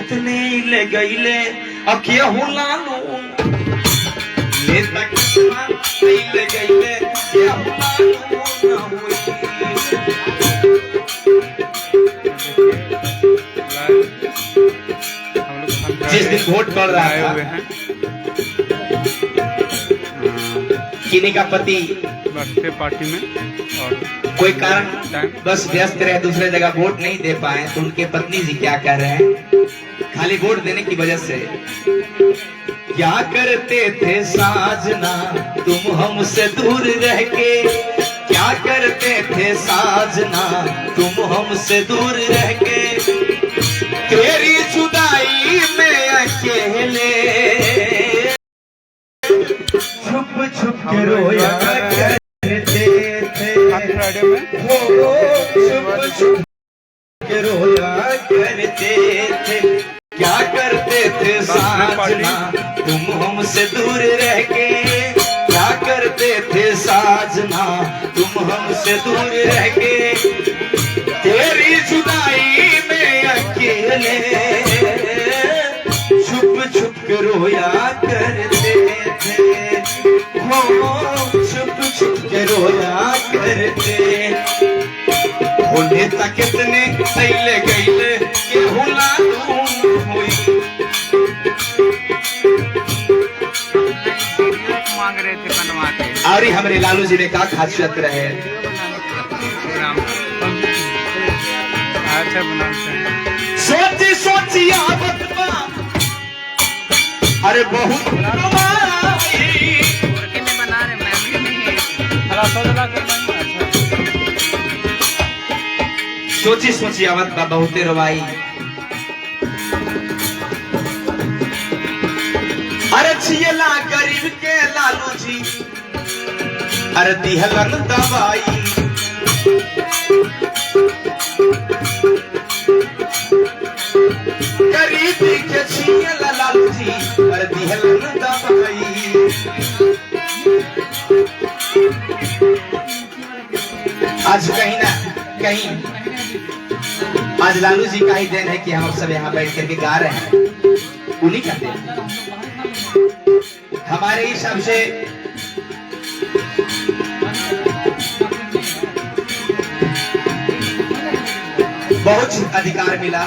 कितने ले गईले केहू लालू नेता कितना ले गईले केहू लालू ना होई। जिस दिन वोट पड़ रहा है किन्हीं का पति पार्टी में और कोई कारण बस व्यस्त रहे, दूसरे जगह वोट नहीं दे पाए, तो उनके पत्नी जी क्या कह रहे हैं खाली वोट देने की वजह से? क्या करते थे साजना तुम हमसे दूर रह के, क्या करते थे साजना तुम हमसे दूर रह के, तेरी जुदाई में अकेले छुप छुप के रोया करते थे, हो छुप छुप के रोया करते थे। क्या करते थे साजना तुम हमसे दूर रह के, क्या करते थे साजना तुम हमसे दूर रह के, तेरी जुदाई में अकेले छुप छुप के रोया करते थे, हो छुप छुप के रोया करते। हो नेता कितने अइले गइले केहू लालू मांग रहे थे बनवा के। और हमारे लालू जी ने क्या खासियत रहे? अच्छा सोची सोची आदत अरे बहुत बना रहे सोची सोची आवत बा बहुते रवाई। अरे छियला गरीब के लालू जी अरे दिहलन दवाई, गरीबी के छियला लालू जी अरे दिहलन दवाई। आज कहीं ना कहीं आज लालू जी का ही देन है कि हम सब यहाँ बैठ करके गा रहे हैं, उन्हीं का देन। हमारे हिसाब से बहुत अधिकार मिला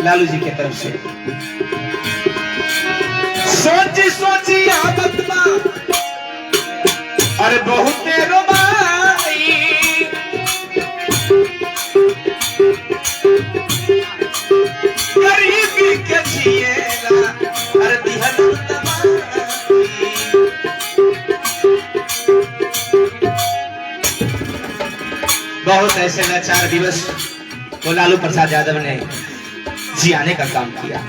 लालू जी की तरफ से। सोची सोची आदत अरे बहुत रोमाई, गरीबी के छिएला अरे दिहलन दवाई। बहुत ऐसे लाचार दिवस को लालू प्रसाद यादव ने जियाने का काम किया।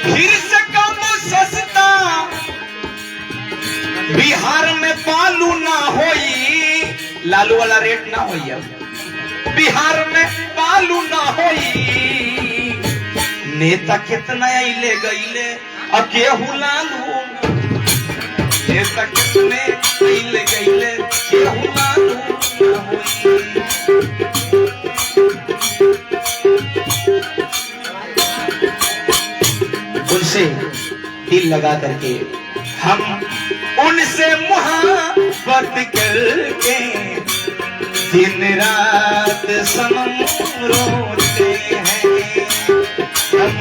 फिर से कम सस्ता बिहार में बालू ना होई, लालू वाला रेट ना होई, अब बिहार में बालू ना होई। नेता कितना अइले गइले अब केहू लालू, नेता कितने अइले गइले केहू लालू ना होई। उनसे दिल लगा करके हम उनसे मोहब्बत करके दिन रात सनम रोते हैं। हम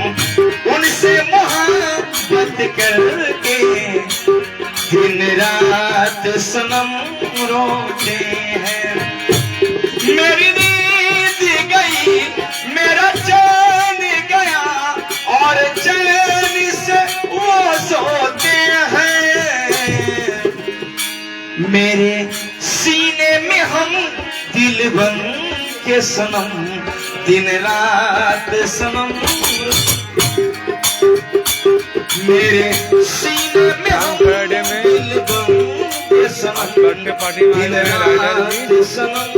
उनसे मोहब्बत करके दिन रात सनम रोते हैं। मेरी नींद गई मेरा चैन गया और चैन से वो सोते हैं। मेरे सीने में हम दिल बन के सनम दिन रात सनम, मेरे सीने में हम दिल बन के सनम दिन रात सनम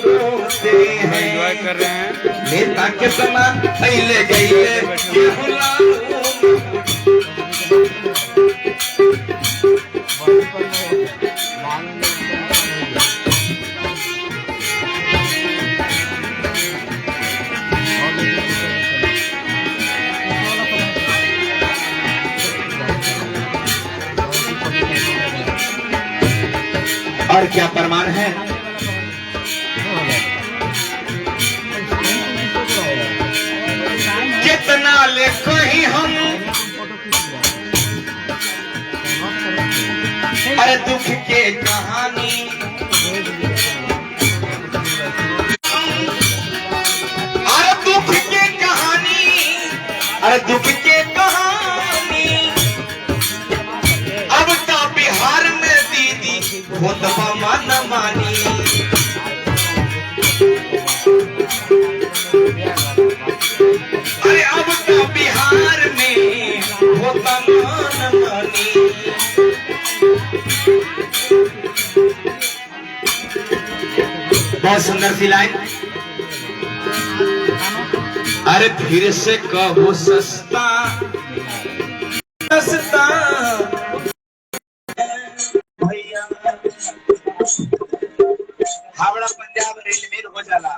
रोते हैं। एंजॉय कर रहे हैं। नेता के तना अइले गइले केहू लालू, और क्या प्रमाण है? कितना लिखो ही हम, अरे दुख के कहानी, अरे दुख के कहानी, अरे दुख के कहानी। अब तो बिहार में दीदी होत मन मानी। अरे अब तो बिहार में होत मन मानी। बहुत सुंदर सी लाइन। अरे फिर से कहो सस्ता सस्ता भैया। हावड़ा पंजाब रेल मेल हो जाला,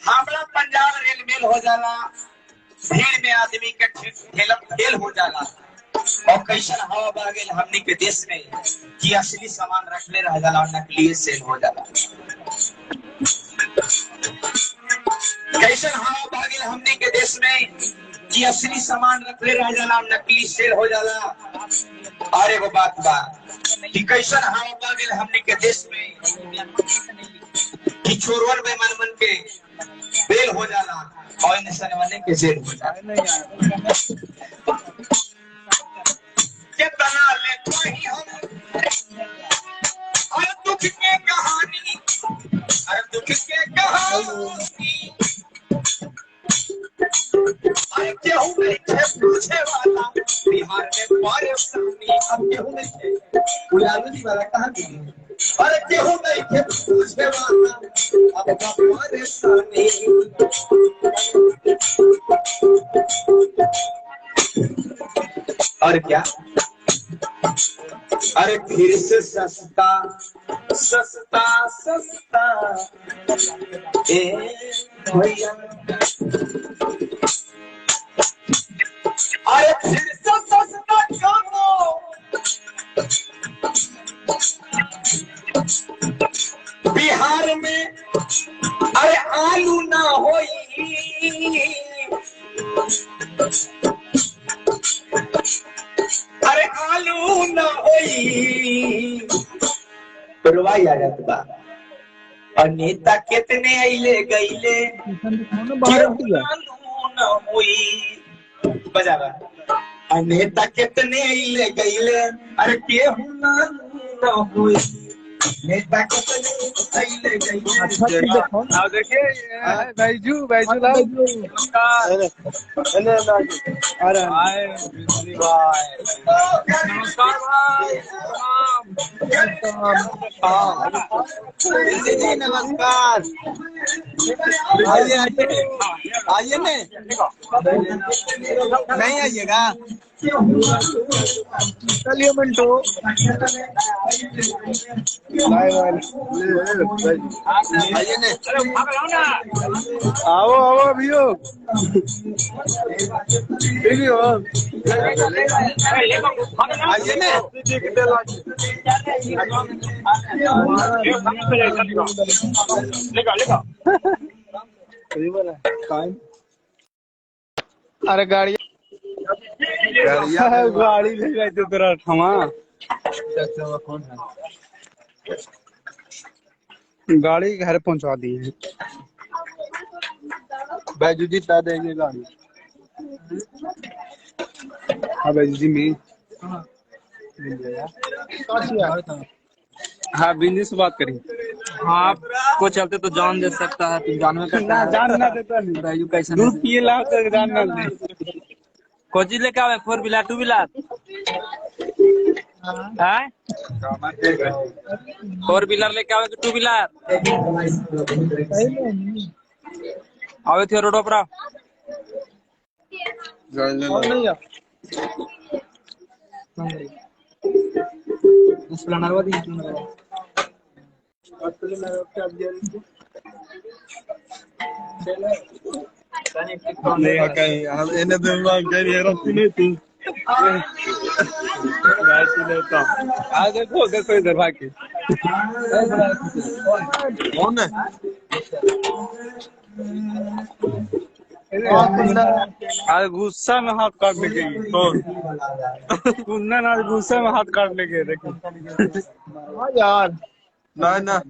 हावड़ा पंजाब रेल मेल हो जाला। भीड़ में आदमी के खेल हो जाला। और कैसन हवा बह गई हमनी के देश में कि असली सामान रखले रह जाला और नकली सेल हो जाला। कैसन हवा बह गई हमनी के देश में कि असली सामान रखले रह जाला और नकली सेल हो जाला। और एगो बात बा कि कैसन हवा बह गई हमनी के देश में कि चोरवन बेईमान मन के बेल हो जाला और निशानवाने के जेल हो जाला। कितना लेखो ही हम, अरे दुख के कहानी, अरे दुख के कहानी। अरे केहू नहीं थे पूछे वाला बिहार में परेशानी। अब केहू नहीं थे उलालू जी वाला कहाँ गई? अरे केहू नहीं थे पूछे वाला अब का परेशानी। और क्या? अरे फिर से सस्ता सस्ता सस्ता ए भैया। अरे फिर से सस्ता करो, बिहार में अरे आलू ना होई। अरे आलू ना होई, रुवाई आ जात बा। और नेता कितने अइले गइले आलू ना होई। बजावा। और नेता कितने अइले गइले अरे केहू ना होई। नेता कितने अइले गइले। अब देखिए बैजू बैजू नमस्कार। अरे भाई नमस्कार भाई। नमस्कार। आइए आइए नहीं आइएगा। चलिए मिंटू आओ आओ अभी हो आइए ने अरे गाड़ी गाड़ी ले गए थे तेरा ठमा। गाड़ी घर पहुंचा दी है। बैजू जी ला देंगे गाड़ी। हाँ बैजू जी में हाँ बिंदी से बात करिए। हाँ आपको चलते तो जान दे सकता है, तुम जानवे करता है। जान ना देता नहीं बैजू कैसे दूध पिए ला तो जान ना दे। कोची लेके आवे 4 व्हीलर 2 व्हीलर है 4 व्हीलर लेके आवे कि 2 व्हीलर आवे थे रोड पर नहीं कहीं हम इन्हें तो कहीं रखती नहीं थी। लेता हूँ। आ देखो देखो इधर भागी। कौन है? आज गुस्सा में हाथ काट लेके कौन? कुंदन आज गुस्से में हाथ काट लेके देखो। हाँ यार, ना ना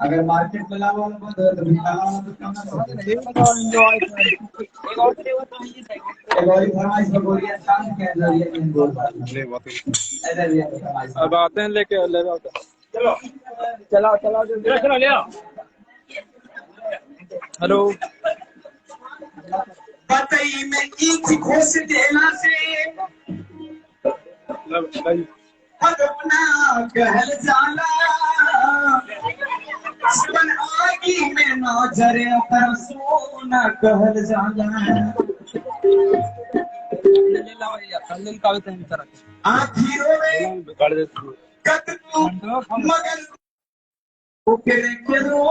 अगर मार्केट में लाओ तो निकाला तो कम फरमाइश में बोलिए शाम के अंदर ये दिन बोल अब आते हैं लेके ले जाओ। चलो चलाओ चलाओ चलो ले आओ। हेलो बताइए मैं एक घोष देना से अपना कहल जाला बन आगी में नजर पर सोना कहल जाला आखिरों में काट देते कद मगर